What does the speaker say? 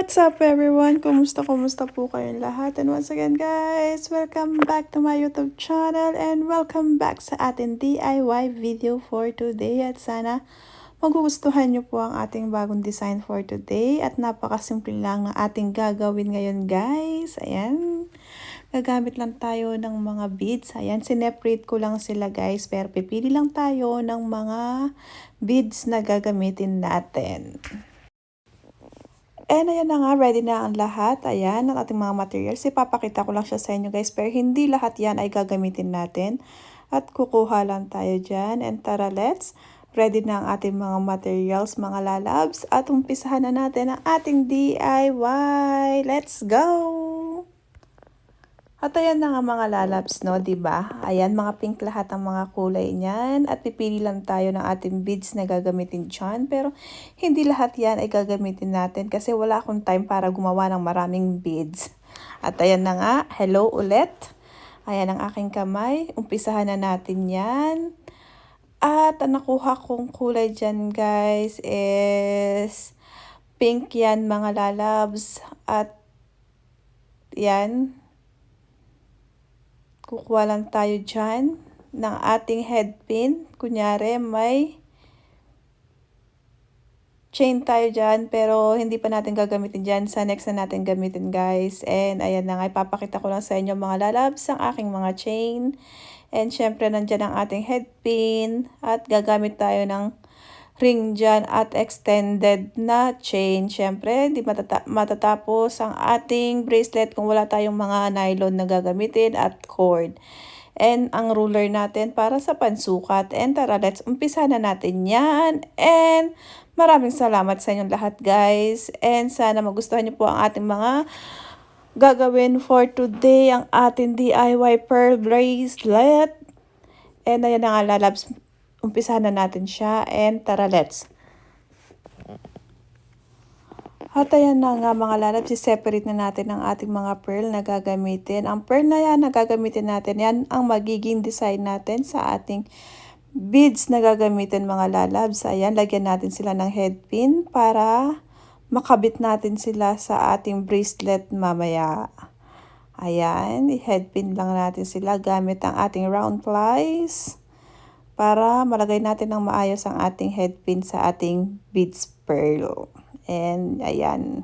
What's up everyone? Kumusta po kayong lahat? And once again guys, welcome back to my YouTube channel and welcome back sa ating DIY video for today. At sana magugustuhan nyo po ang ating bagong design for today. At napakasimple lang na ating gagawin ngayon guys. Ayan. Gagamit lang tayo ng mga beads. Ayan, sineparate ko lang sila guys. Pero pipili lang tayo ng mga beads na gagamitin natin. And ayan na nga, ready na ang lahat. Ayan, ang ating mga materials. Ipapakita ko lang siya sa inyo guys. Pero hindi lahat yan ay gagamitin natin. At kukuha lang tayo dyan. And tara, ready na ang ating mga materials, mga lalabs. At umpisahan na natin ang ating DIY. Let's go! At ayan na nga mga lalabs, no, diba? Ayan, mga pink lahat ang mga kulay niyan. At pipili lang tayo ng ating beads na gagamitin dyan. Pero hindi lahat yan ay gagamitin natin kasi wala akong time para gumawa ng maraming beads. At ayan na nga, hello ulit. Ayan ang aking kamay. Umpisahan na natin yan. At ang nakuha kong kulay dyan guys is pink yan mga lalabs. At yan. Kukuha lang tayo dyan ng ating head pin. Kunyari, may chain tayo dyan, pero hindi pa natin gagamitin dyan. Sa next na natin gamitin, guys. And ayan na nga, ipapakita ko lang sa inyo mga lalabs ang aking mga chain. And syempre, nandyan ang ating head pin. At gagamit tayo ng ring dyan at extended na chain. Syempre, di matatapos ang ating bracelet kung wala tayong mga nylon na gagamitin at cord. And ang ruler natin para sa pansukat. And tara, let's umpisa na natin yan. And maraming salamat sa inyong lahat guys. And sana magustuhan niyo po ang ating mga gagawin for today. Ang ating DIY pearl bracelet. And ayan na nga lalabs. Umpisahan na natin siya and tara At ayan na nga mga lalabs, i-separate na natin ang ating mga pearl na gagamitin. Ang pearl na yan na gagamitin natin, yan ang magiging design natin sa ating beads na gagamitin mga lalabs. Ayan, lagyan natin sila ng head pin para makabit natin sila sa ating bracelet mamaya. Ayan, i-head pin lang natin sila gamit ang ating round plies. Para malagay natin ng maayos ang ating head pin sa ating beads pearl. And ayan.